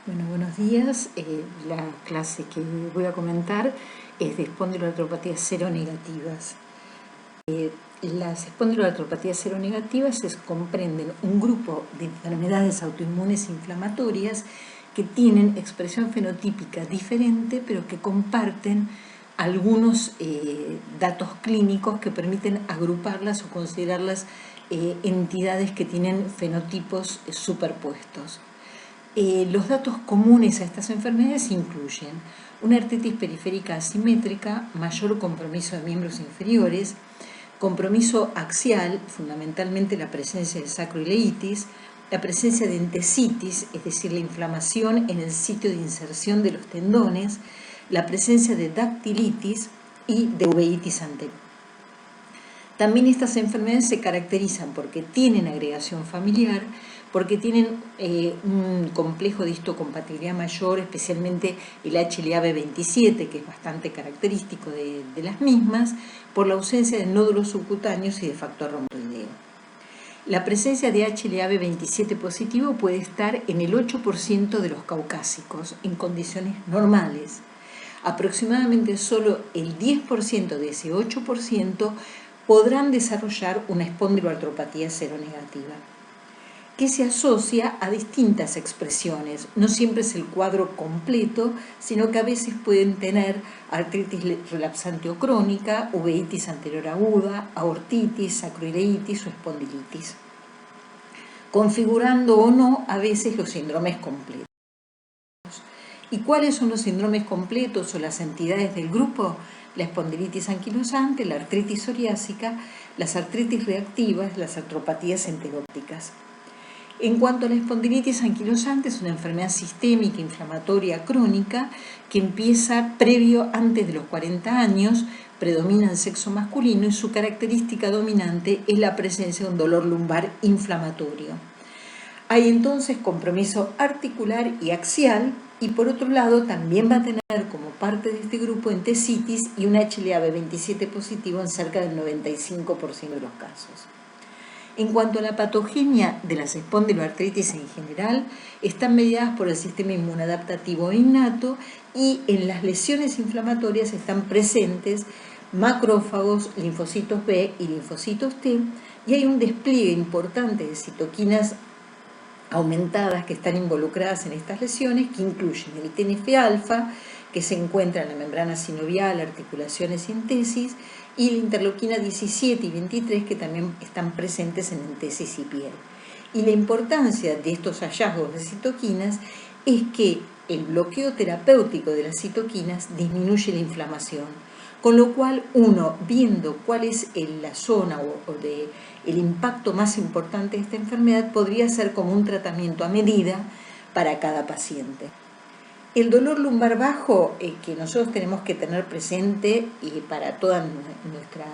Bueno, buenos días. La clase que voy a comentar es de espondiloartropatías seronegativas. Las espondiloartropatías seronegativas comprenden un grupo de enfermedades autoinmunes inflamatorias que tienen expresión fenotípica diferente, pero que comparten algunos datos clínicos que permiten agruparlas o considerarlas entidades que tienen fenotipos superpuestos. Los datos comunes a estas enfermedades incluyen una artritis periférica asimétrica, mayor compromiso de miembros inferiores, compromiso axial, fundamentalmente la presencia de sacroileitis, la presencia de entesitis, es decir, la inflamación en el sitio de inserción de los tendones, la presencia de dactilitis y de uveitis anterior. También estas enfermedades se caracterizan porque tienen agregación familiar, porque tienen un complejo de histocompatibilidad mayor, especialmente el HLA-B27, que es bastante característico de las mismas, por la ausencia de nódulos subcutáneos y de factor reumatoideo. La presencia de HLA-B27 positivo puede estar en el 8% de los caucásicos, en condiciones normales. Aproximadamente solo el 10% de ese 8% podrán desarrollar una espondiloartropatía seronegativa, que se asocia a distintas expresiones. No siempre es el cuadro completo, sino que a veces pueden tener artritis relapsante o crónica, uveitis anterior aguda, aortitis, sacroileitis o espondilitis, configurando o no a veces los síndromes completos. ¿Y cuáles son los síndromes completos o las entidades del grupo? La espondilitis anquilosante, la artritis psoriásica, las artritis reactivas, las artropatías enterópticas. En cuanto a la espondilitis anquilosante, es una enfermedad sistémica inflamatoria crónica que empieza antes de los 40 años, predomina el sexo masculino y su característica dominante es la presencia de un dolor lumbar inflamatorio. Hay entonces compromiso articular y axial, y por otro lado también va a tener como parte de este grupo entesitis y un HLA-B27 positivo en cerca del 95% de los casos. En cuanto a la patogenia de las espondiloartritis en general, están mediadas por el sistema inmunodaptativo innato y en las lesiones inflamatorias están presentes macrófagos, linfocitos B y linfocitos T, y hay un despliegue importante de citoquinas aumentadas que están involucradas en estas lesiones, que incluyen el TNF-alfa, que se encuentra en la membrana sinovial, articulaciones y entesis, y la interleuquina 17 y 23, que también están presentes en entesis y piel. Y la importancia de estos hallazgos de citoquinas es que el bloqueo terapéutico de las citoquinas disminuye la inflamación, con lo cual uno, viendo cuál es la zona o el impacto más importante de esta enfermedad, podría ser como un tratamiento a medida para cada paciente. El dolor lumbar bajo que nosotros tenemos que tener presente para toda nuestra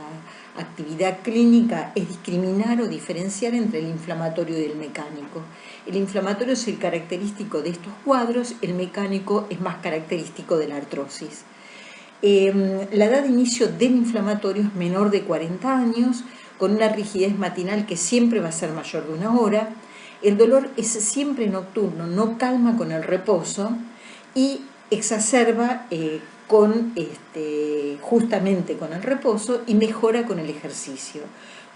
actividad clínica es discriminar o diferenciar entre el inflamatorio y el mecánico. El inflamatorio es el característico de estos cuadros, el mecánico es más característico de la artrosis. La edad de inicio del inflamatorio es menor de 40 años, con una rigidez matinal que siempre va a ser mayor de 1 hora. El dolor es siempre nocturno, no calma con el reposo y exacerba justamente con el reposo y mejora con el ejercicio.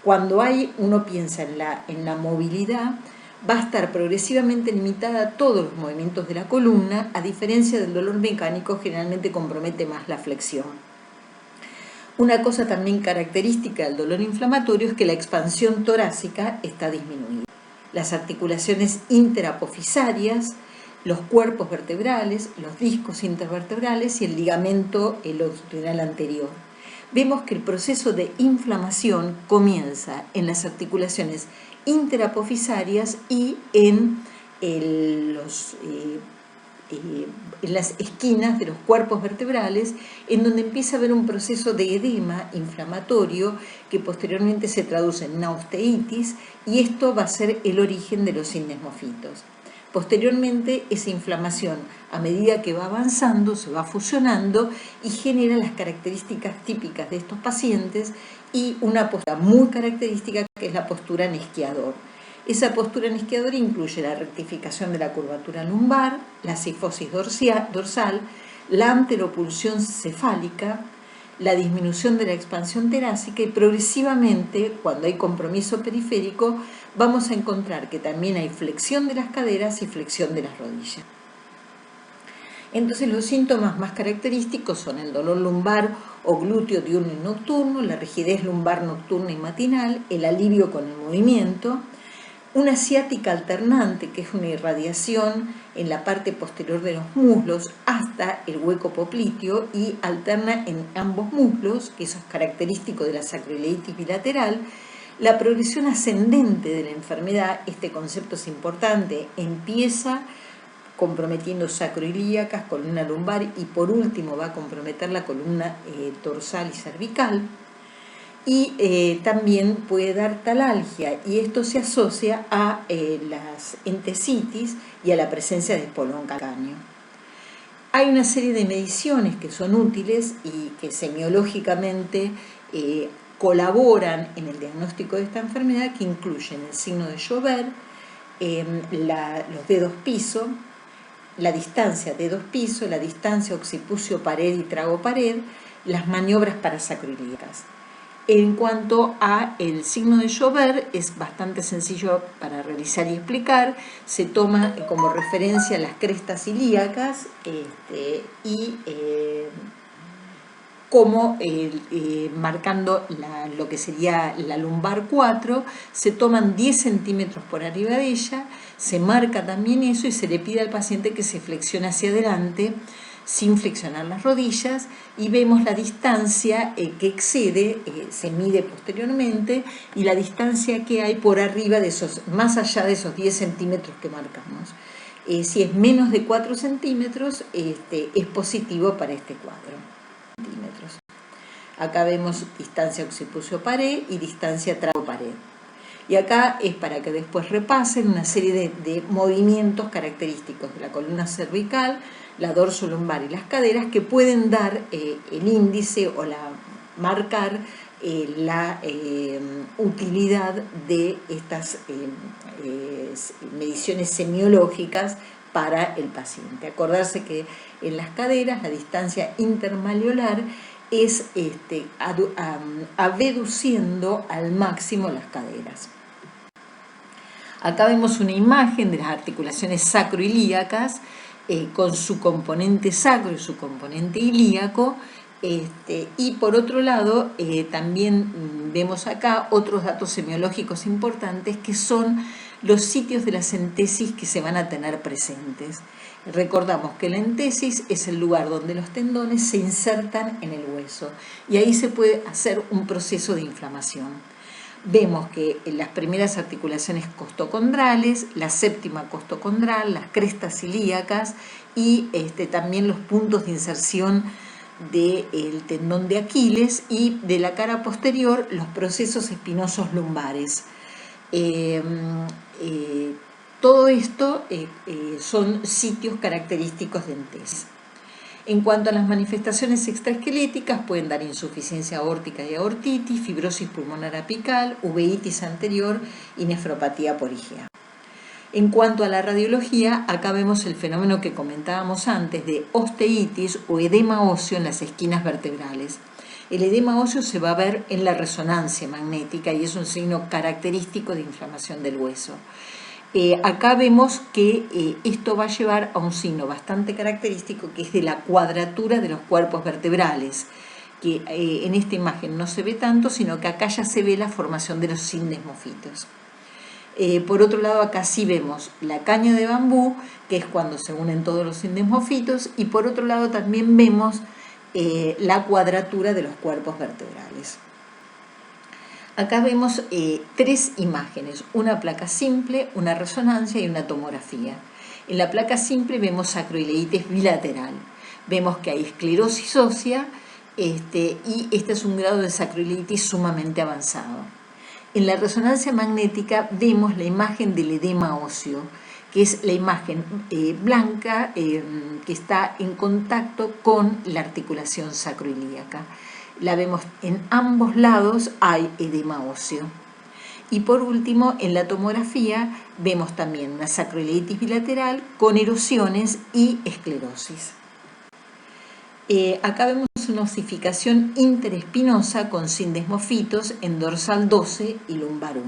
Cuando uno piensa en la movilidad, va a estar progresivamente limitada a todos los movimientos de la columna, a diferencia del dolor mecánico, generalmente compromete más la flexión. Una cosa también característica del dolor inflamatorio es que la expansión torácica está disminuida. Las articulaciones interapofisarias, los cuerpos vertebrales, los discos intervertebrales y el ligamento longitudinal anterior. Vemos que el proceso de inflamación comienza en las articulaciones interapofisarias y en las esquinas de los cuerpos vertebrales, en donde empieza a haber un proceso de edema inflamatorio que posteriormente se traduce en una osteitis, y esto va a ser el origen de los syndesmofitos. Posteriormente, esa inflamación, a medida que va avanzando, se va fusionando y genera las características típicas de estos pacientes y una postura muy característica que es la postura en esquiador. Esa postura anisquiadora incluye la rectificación de la curvatura lumbar, la cifosis dorsal, la anteropulsión cefálica, la disminución de la expansión torácica y progresivamente, cuando hay compromiso periférico, vamos a encontrar que también hay flexión de las caderas y flexión de las rodillas. Entonces los síntomas más característicos son el dolor lumbar o glúteo diurno y nocturno, la rigidez lumbar nocturna y matinal, el alivio con el movimiento, una ciática alternante, que es una irradiación en la parte posterior de los muslos hasta el hueco popliteo y alterna en ambos muslos, que eso es característico de la sacroileitis bilateral. La progresión ascendente de la enfermedad, este concepto es importante, empieza comprometiendo sacroilíacas, columna lumbar y por último va a comprometer la columna dorsal y cervical. Y también puede dar talalgia, y esto se asocia a las entesitis y a la presencia de espolón calcáneo. Hay una serie de mediciones que son útiles y que semiológicamente colaboran en el diagnóstico de esta enfermedad, que incluyen el signo de Joubert, los dedos piso, la distancia dedos-piso, la distancia occipucio-pared y trago-pared, las maniobras parasacroiliacas. En cuanto a el signo de Joubert, es bastante sencillo para realizar y explicar. Se toma como referencia las crestas ilíacas como marcando lo que sería la lumbar 4, se toman 10 centímetros por arriba de ella, se marca también eso y se le pide al paciente que se flexione hacia adelante sin flexionar las rodillas, y vemos la distancia que excede, se mide posteriormente, y la distancia que hay por arriba de esos, más allá de esos 10 centímetros que marcamos. Si es menos de 4 centímetros, es positivo para este cuadro. Acá vemos distancia occipucio-pared y distancia trago-pared. Y acá es para que después repasen una serie de movimientos característicos de la columna cervical, la dorsolumbar y las caderas, que pueden dar el índice o marcar la utilidad de estas mediciones semiológicas para el paciente. Acordarse que en las caderas la distancia intermalleolar es abduciendo al máximo las caderas. Acá vemos una imagen de las articulaciones sacroilíacas con su componente sacro y su componente ilíaco, y por otro lado también vemos acá otros datos semiológicos importantes, que son los sitios de las entesis que se van a tener presentes. Recordamos que la entesis es el lugar donde los tendones se insertan en el hueso y ahí se puede hacer un proceso de inflamación. Vemos que en las primeras articulaciones costocondrales, la séptima costocondral, las crestas ilíacas y también los puntos de inserción del tendón de Aquiles, y de la cara posterior los procesos espinosos lumbares. Todo esto son sitios característicos de entesis. En cuanto a las manifestaciones extraesqueléticas, pueden dar insuficiencia aórtica y aortitis, fibrosis pulmonar apical, uveitis anterior y nefropatía por IgA. En cuanto a la radiología, acá vemos el fenómeno que comentábamos antes de osteitis o edema óseo en las esquinas vertebrales. El edema óseo se va a ver en la resonancia magnética y es un signo característico de inflamación del hueso. Acá vemos que esto va a llevar a un signo bastante característico, que es de la cuadratura de los cuerpos vertebrales, que en esta imagen no se ve tanto, sino que acá ya se ve la formación de los sindesmofitos. Por otro lado, acá sí vemos la caña de bambú, que es cuando se unen todos los sindesmofitos, y por otro lado también vemos la cuadratura de los cuerpos vertebrales. Acá vemos 3 imágenes, una placa simple, una resonancia y una tomografía. En la placa simple vemos sacroileitis bilateral. Vemos que hay esclerosis ósea y este es un grado de sacroileitis sumamente avanzado. En la resonancia magnética vemos la imagen del edema óseo, que es la imagen blanca que está en contacto con la articulación sacroilíaca. La vemos en ambos lados, hay edema óseo. Y por último, en la tomografía vemos también una sacroiliitis bilateral con erosiones y esclerosis. Acá vemos una osificación interespinosa con sindesmofitos en dorsal 12 y lumbar 1.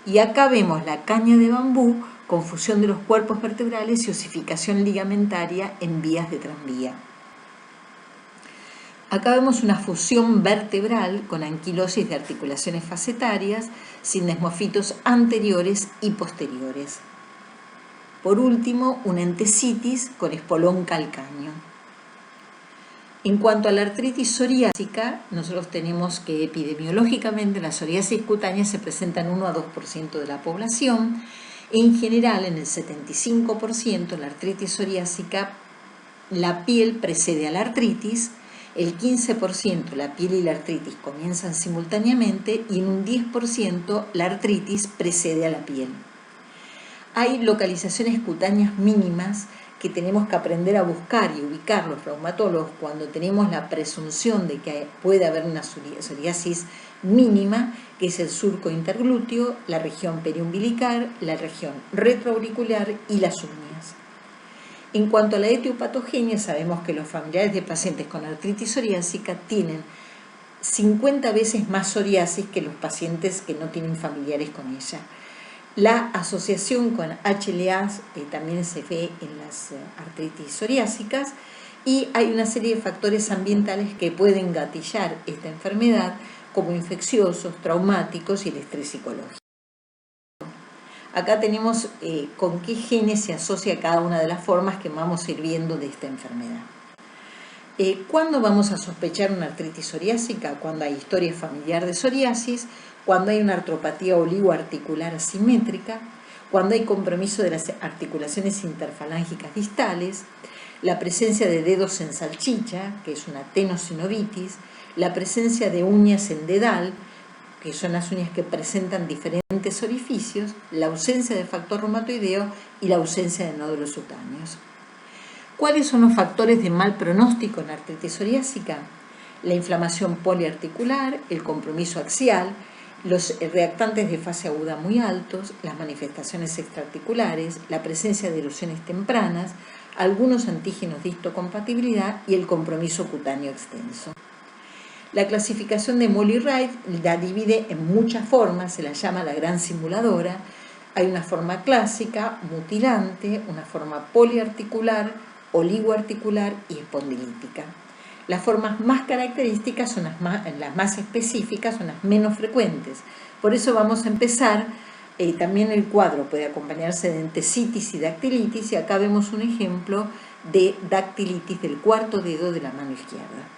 Y acá vemos la caña de bambú con fusión de los cuerpos vertebrales y osificación ligamentaria en vías de tranvía. Acá vemos una fusión vertebral con anquilosis de articulaciones facetarias, sindesmofitos anteriores y posteriores. Por último, una entesitis con espolón calcáneo. En cuanto a la artritis psoriásica, nosotros tenemos que epidemiológicamente la psoriasis cutánea se presenta en 1 a 2% de la población. En general, en el 75% la artritis psoriásica, la piel precede a la artritis, el 15% la piel y la artritis comienzan simultáneamente y en un 10% la artritis precede a la piel. Hay localizaciones cutáneas mínimas que tenemos que aprender a buscar y ubicar los reumatólogos cuando tenemos la presunción de que puede haber una psoriasis mínima, que es el surco interglúteo, la región periumbilical, la región retroauricular y las uñas. En cuanto a la etiopatogenia, sabemos que los familiares de pacientes con artritis psoriásica tienen 50 veces más psoriasis que los pacientes que no tienen familiares con ella. La asociación con HLA también se ve en las artritis psoriásicas y hay una serie de factores ambientales que pueden gatillar esta enfermedad, como infecciosos, traumáticos y el estrés psicológico. Acá tenemos con qué genes se asocia cada una de las formas que vamos a ir viendo de esta enfermedad. ¿Cuándo vamos a sospechar una artritis psoriásica? Cuando hay historia familiar de psoriasis, cuando hay una artropatía oligoarticular asimétrica, cuando hay compromiso de las articulaciones interfalángicas distales, la presencia de dedos en salchicha, que es una tenosinovitis, la presencia de uñas en dedal, que son las uñas que presentan diferentes orificios, la ausencia de factor reumatoideo y la ausencia de nódulos cutáneos. ¿Cuáles son los factores de mal pronóstico en artritis psoriásica? La inflamación poliarticular, el compromiso axial, los reactantes de fase aguda muy altos, las manifestaciones extraarticulares, la presencia de erosiones tempranas, algunos antígenos de histocompatibilidad y el compromiso cutáneo extenso. La clasificación de Molly-Wright la divide en muchas formas, se la llama la gran simuladora. Hay una forma clásica, mutilante, una forma poliarticular, oligoarticular y espondilítica. Las formas más características son las más específicas, son las menos frecuentes. Por eso vamos a empezar, también el cuadro puede acompañarse de entesitis y dactilitis, y acá vemos un ejemplo de dactilitis del cuarto dedo de la mano izquierda.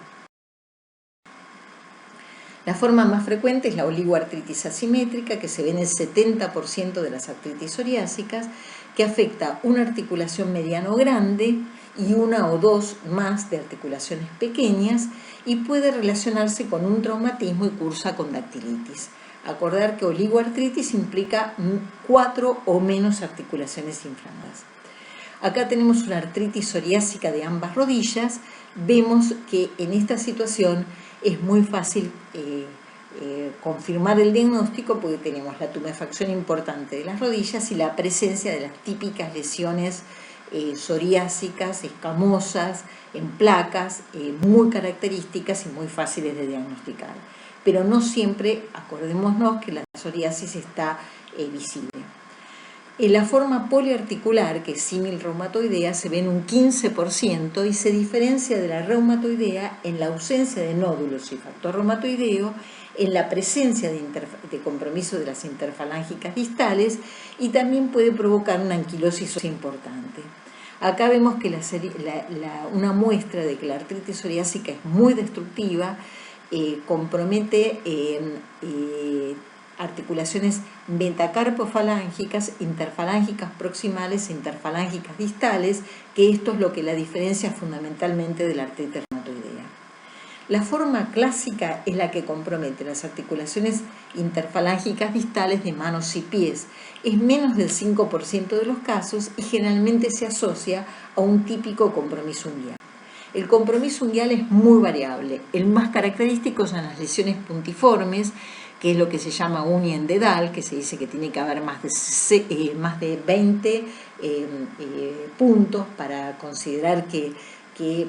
La forma más frecuente es la oligoartritis asimétrica, que se ve en el 70% de las artritis psoriásicas, que afecta una articulación mediano grande y una o dos más de articulaciones pequeñas y puede relacionarse con un traumatismo y cursa con dactilitis. Acordar que oligoartritis implica 4 o menos articulaciones inflamadas. Acá tenemos una artritis psoriásica de ambas rodillas. Vemos que en esta situación es muy fácil confirmar el diagnóstico porque tenemos la tumefacción importante de las rodillas y la presencia de las típicas lesiones psoriásicas, escamosas, en placas, muy características y muy fáciles de diagnosticar. Pero no siempre, acordémonos que la psoriasis está visible. En la forma poliarticular, que es símil reumatoidea, se ve en un 15% y se diferencia de la reumatoidea en la ausencia de nódulos y factor reumatoideo, en la presencia de compromiso de las interfalángicas distales y también puede provocar una anquilosis importante. Acá vemos que una muestra de que la artritis psoriásica es muy destructiva, compromete articulaciones metacarpofalángicas, interfalángicas proximales e interfalángicas distales, que esto es lo que la diferencia fundamentalmente de la artritis reumatoidea. La forma clásica es la que compromete las articulaciones interfalángicas distales de manos y pies. Es menos del 5% de los casos y generalmente se asocia a un típico compromiso unguial. El compromiso unguial es muy variable. El más característico son las lesiones puntiformes, que es lo que se llama uña en dedal, que se dice que tiene que haber más de 20 puntos para considerar que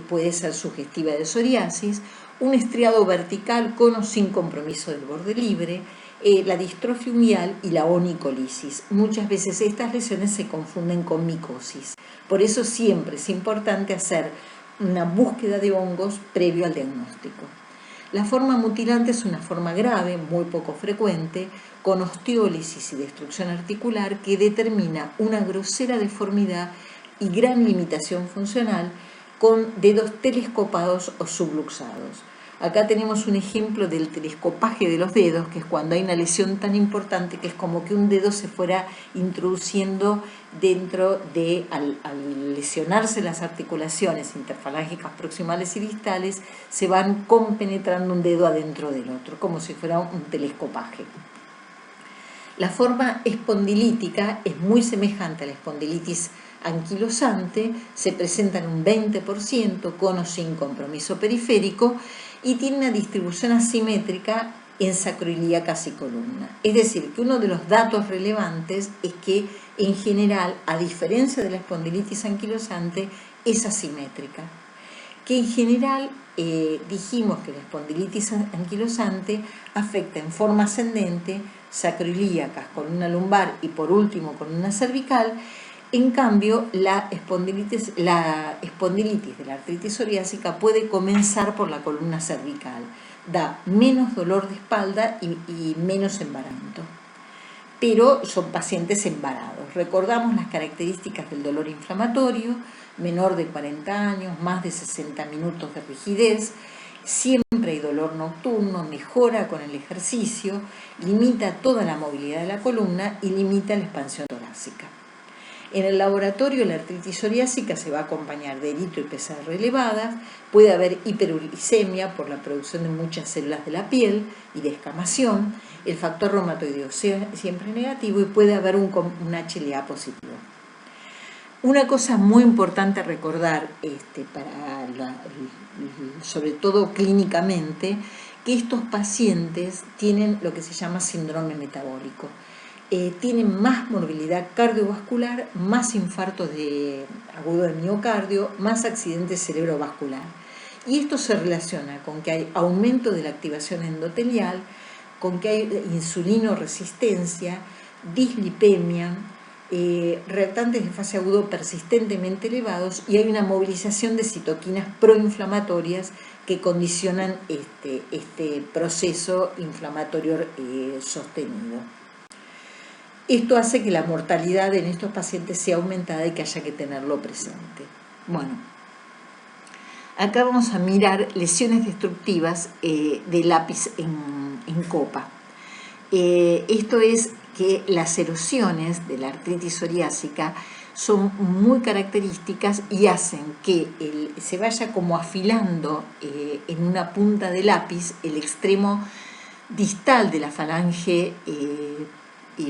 puede ser sugestiva de psoriasis, un estriado vertical con o sin compromiso del borde libre, la distrofia unguial y la onicolisis. Muchas veces estas lesiones se confunden con micosis. Por eso siempre es importante hacer una búsqueda de hongos previo al diagnóstico. La forma mutilante es una forma grave, muy poco frecuente, con osteólisis y destrucción articular que determina una grosera deformidad y gran limitación funcional con dedos telescopados o subluxados. Acá tenemos un ejemplo del telescopaje de los dedos, que es cuando hay una lesión tan importante que es como que un dedo se fuera introduciendo dentro de, al lesionarse las articulaciones interfalángicas proximales y distales, se van compenetrando un dedo adentro del otro, como si fuera un telescopaje. La forma espondilítica es muy semejante a la espondilitis anquilosante, se presenta en un 20% con o sin compromiso periférico y tiene una distribución asimétrica en sacroiliacas y columna. Es decir, que uno de los datos relevantes es que en general, a diferencia de la espondilitis anquilosante, es asimétrica. Que en general dijimos que la espondilitis anquilosante afecta en forma ascendente sacroiliacas, columna lumbar y por último columna cervical. En cambio, la espondilitis de la artritis psoriásica puede comenzar por la columna cervical. Da menos dolor de espalda y menos embaramiento. Pero son pacientes embarados. Recordamos las características del dolor inflamatorio, menor de 40 años, más de 60 minutos de rigidez, siempre hay dolor nocturno, mejora con el ejercicio, limita toda la movilidad de la columna y limita la expansión torácica. En el laboratorio, la artritis psoriásica se va a acompañar de eritro y PCR elevadas, puede haber hiperuricemia por la producción de muchas células de la piel y de escamación, el factor reumatoideo siempre negativo y puede haber un HLA positivo. Una cosa muy importante a recordar, sobre todo clínicamente, que estos pacientes tienen lo que se llama síndrome metabólico. Tienen más morbilidad cardiovascular, más infartos agudo de miocardio, más accidentes cerebrovascular. Y esto se relaciona con que hay aumento de la activación endotelial, con que hay insulinoresistencia, dislipemia, reactantes de fase agudo persistentemente elevados y hay una movilización de citoquinas proinflamatorias que condicionan este proceso inflamatorio sostenido. Esto hace que la mortalidad en estos pacientes sea aumentada y que haya que tenerlo presente. Bueno, acá vamos a mirar lesiones destructivas de lápiz en copa. Esto es que las erosiones de la artritis psoriásica son muy características y hacen que se vaya como afilando en una punta de lápiz el extremo distal de la falange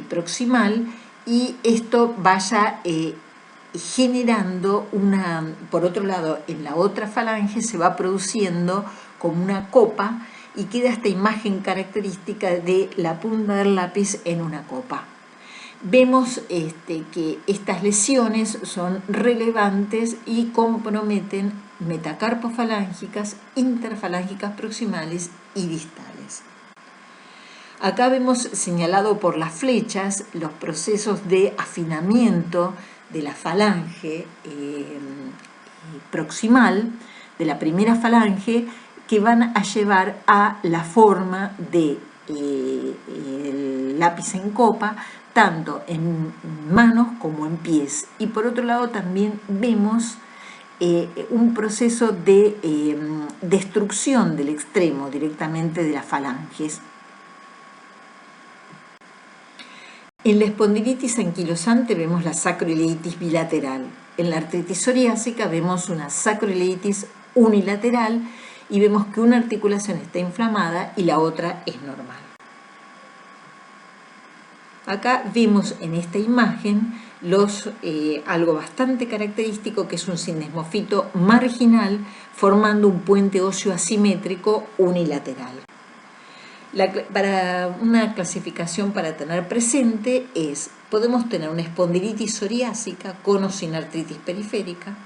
proximal y esto vaya generando por otro lado, en la otra falange se va produciendo como una copa y queda esta imagen característica de la punta del lápiz en una copa. Vemos que estas lesiones son relevantes y comprometen metacarpofalángicas, interfalángicas proximales y distales. Acá vemos señalado por las flechas los procesos de afinamiento de la falange proximal, de la primera falange, que van a llevar a la forma de lápiz en copa, tanto en manos como en pies. Y por otro lado también vemos un proceso de destrucción del extremo directamente de las falanges. En la espondilitis anquilosante vemos la sacroileitis bilateral. En la artritis psoriásica vemos una sacroileitis unilateral y vemos que una articulación está inflamada y la otra es normal. Acá vemos en esta imagen algo bastante característico, que es un syndesmofito marginal formando un puente óseo asimétrico unilateral. Para una clasificación para tener presente podemos tener una espondilitis psoriásica con o sin artritis periférica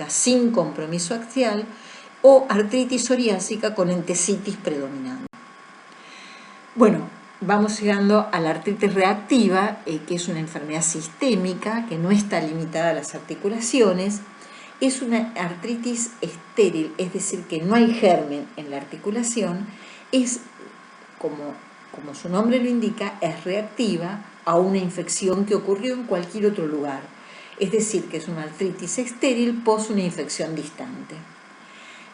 sin compromiso axial o artritis psoriásica con entesitis predominante. Bueno, vamos llegando a la artritis reactiva, que es una enfermedad sistémica que no está limitada a las articulaciones. Es una artritis estéril, es decir, que no hay germen en la articulación. Es, como su nombre lo indica, es reactiva a una infección que ocurrió en cualquier otro lugar. Es decir, que es una artritis estéril pos una infección distante.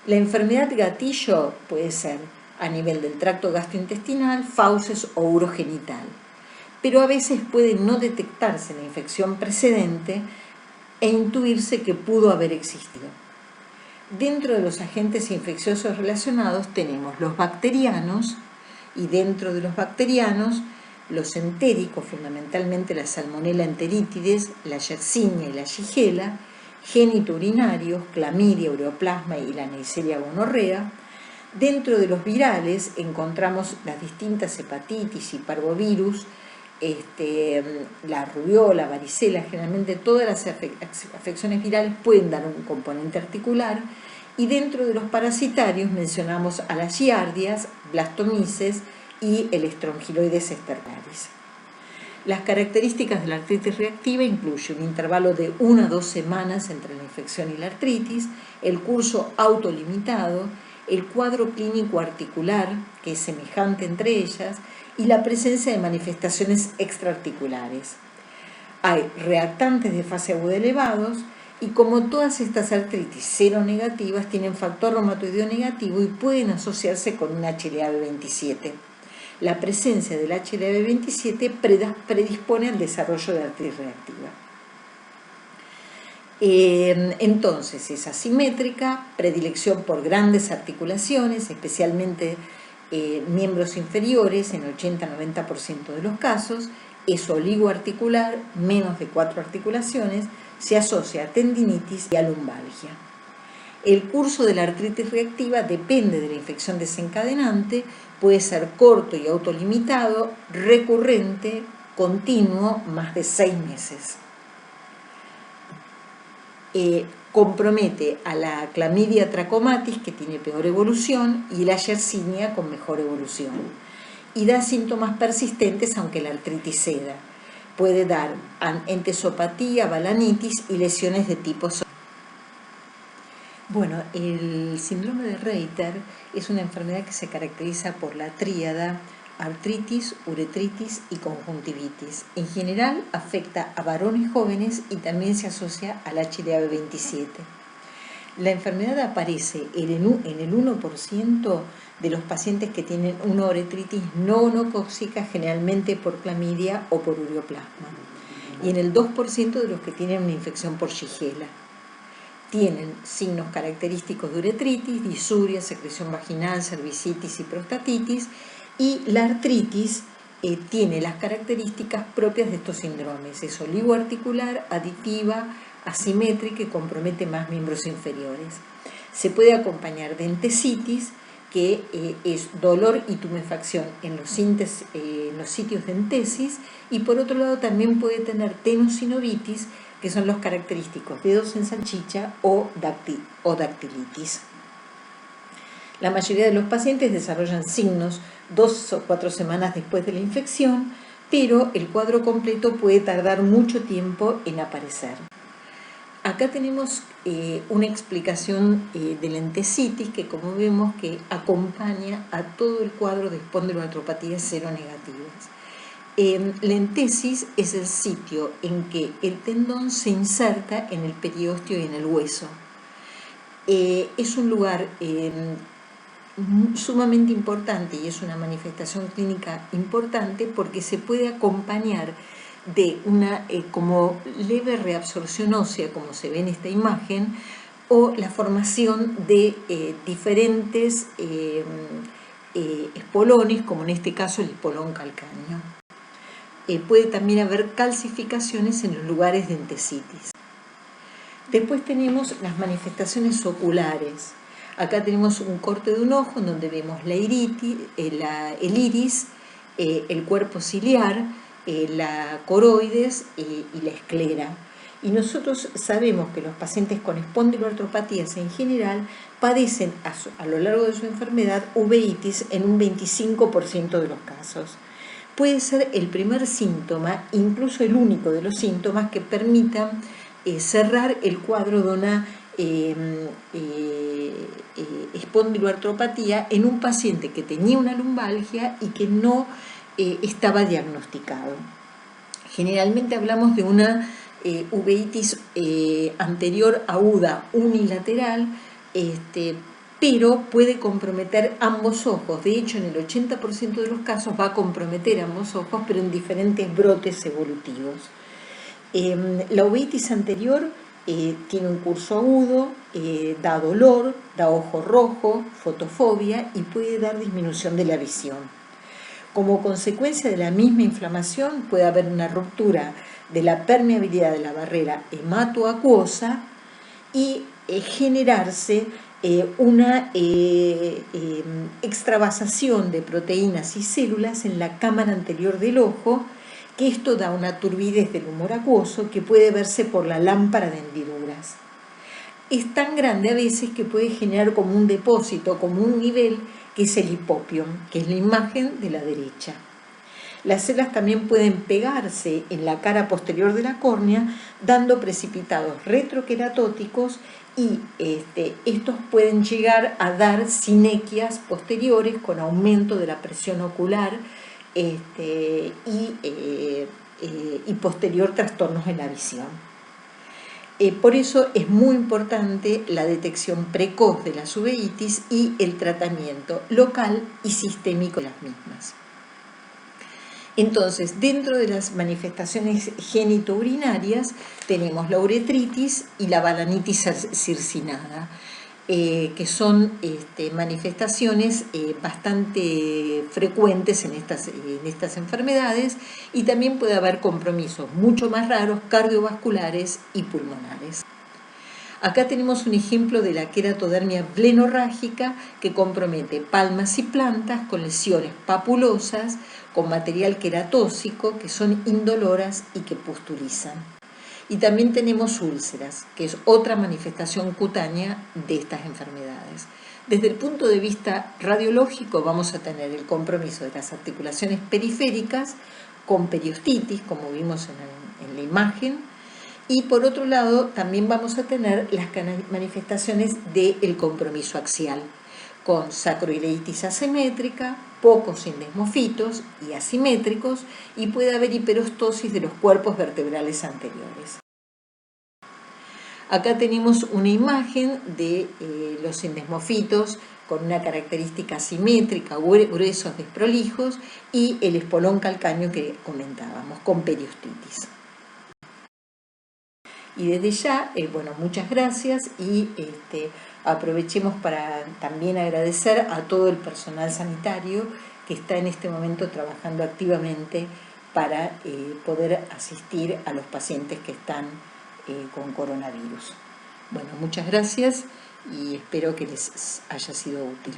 La enfermedad gatillo puede ser a nivel del tracto gastrointestinal, fauces o urogenital, pero a veces puede no detectarse la infección precedente e intuirse que pudo haber existido. Dentro de los agentes infecciosos relacionados tenemos los bacterianos, y dentro de los bacterianos los entéricos, fundamentalmente la Salmonella enteritidis, la Yersinia y la Shigella, genitourinarios, clamidia, ureoplasma y la Neisseria gonorrea. Dentro de los virales encontramos las distintas hepatitis y parvovirus, la rubiola, varicela. Generalmente todas las afecciones virales pueden dar un componente articular. Y dentro de los parasitarios mencionamos a las giardias, blastomices y el Strongyloides esternaris. Las características de la artritis reactiva incluyen un intervalo de 1 a 2 semanas entre la infección y la artritis, el curso autolimitado, el cuadro clínico articular, que es semejante entre ellas, y la presencia de manifestaciones extraarticulares. Hay reactantes de fase aguda elevados, y como todas estas artritis seronegativas tienen factor reumatoideo negativo y pueden asociarse con un HLA-B27. La presencia del HLA-B27 predispone al desarrollo de artritis reactiva. Entonces es asimétrica, predilección por grandes articulaciones, especialmente miembros inferiores en 80-90% de los casos, es oligoarticular, menos de 4 articulaciones, se asocia a tendinitis y a lumbalgia. El curso de la artritis reactiva depende de la infección desencadenante, puede ser corto y autolimitado, recurrente, continuo, más de 6 meses. Compromete a la Chlamydia trachomatis, que tiene peor evolución, y la Yersinia con mejor evolución. Y da síntomas persistentes aunque la artritis ceda. Puede dar entesopatía, balanitis y lesiones de tipo psoriásico. Bueno, el síndrome de Reiter es una enfermedad que se caracteriza por la tríada artritis, uretritis y conjuntivitis. En general afecta a varones jóvenes y también se asocia al HLA-B27. La enfermedad aparece en el 1% de los pacientes que tienen una uretritis no onocóxica, generalmente por clamidia o por ureoplasma, y en el 2% de los que tienen una infección por Shigella. Tienen signos característicos de uretritis, disuria, secreción vaginal, cervicitis y prostatitis, y la artritis tiene las características propias de estos síndromes. Es oligoarticular, aditiva, asimétrica y compromete más miembros inferiores. Se puede acompañar de entesitis, que es dolor y tumefacción en los sitios de entesis, y por otro lado también puede tener tenosinovitis, que son los característicos dedos en salchicha o dactilitis. La mayoría de los pacientes desarrollan signos 2 o 4 semanas después de la infección, pero el cuadro completo puede tardar mucho tiempo en aparecer. Acá tenemos una explicación de la entesitis que, como vemos, que acompaña a todo el cuadro de espondiloartropatías seronegativas. La entesis es el sitio en que el tendón se inserta en el periósteo y en el hueso. Es un lugar sumamente importante y es una manifestación clínica importante porque se puede acompañar de una como leve reabsorción ósea, como se ve en esta imagen, o la formación de diferentes espolones, como en este caso el espolón calcáneo. Puede también haber calcificaciones en los lugares de entesitis. Después tenemos las manifestaciones oculares. Acá tenemos un corte de un ojo en donde vemos la iritis, el iris, el cuerpo ciliar, la coroides y la esclera. Y nosotros sabemos que los pacientes con espondiloartropatías en general padecen a lo largo de su enfermedad uveitis en un 25% de los casos. Puede ser el primer síntoma, incluso el único de los síntomas que permitan cerrar el cuadro de una espondiloartropatía en un paciente que tenía una lumbalgia y que no estaba diagnosticado. Generalmente hablamos de una uveitis anterior aguda unilateral, pero puede comprometer ambos ojos. De hecho, en el 80% de los casos va a comprometer ambos ojos, pero en diferentes brotes evolutivos. La uveitis anterior tiene un curso agudo, da dolor, da ojo rojo, fotofobia y puede dar disminución de la visión. Como consecuencia de la misma inflamación puede haber una ruptura de la permeabilidad de la barrera hematoacuosa y generarse una extravasación de proteínas y células en la cámara anterior del ojo, que esto da una turbidez del humor acuoso que puede verse por la lámpara de hendiduras. Es tan grande a veces que puede generar como un depósito, como un nivel, que es el hipopion, que es la imagen de la derecha. Las células también pueden pegarse en la cara posterior de la córnea, dando precipitados retroqueratóticos y estos pueden llegar a dar sinequias posteriores con aumento de la presión ocular y posterior trastornos en la visión. Por eso es muy importante la detección precoz de las uveitis y el tratamiento local y sistémico de las mismas. Entonces, dentro de las manifestaciones genitourinarias tenemos la uretritis y la balanitis circinada, que son manifestaciones bastante frecuentes en estas enfermedades, y también puede haber compromisos mucho más raros cardiovasculares y pulmonares. Acá tenemos un ejemplo de la queratodermia blenorrágica que compromete palmas y plantas con lesiones papulosas, con material queratóxico, que son indoloras y que pustulizan. Y también tenemos úlceras, que es otra manifestación cutánea de estas enfermedades. Desde el punto de vista radiológico vamos a tener el compromiso de las articulaciones periféricas con periostitis, como vimos en la imagen, y por otro lado también vamos a tener las manifestaciones del compromiso axial, con sacroileitis asimétrica, pocos sindesmofitos y asimétricos, y puede haber hiperostosis de los cuerpos vertebrales anteriores. Acá tenemos una imagen de los sindesmofitos con una característica asimétrica, gruesos, desprolijos, y el espolón calcáneo que comentábamos, con periostitis. Y desde ya, muchas gracias, y aprovechemos para también agradecer a todo el personal sanitario que está en este momento trabajando activamente para poder asistir a los pacientes que están con coronavirus. Bueno, muchas gracias y espero que les haya sido útil.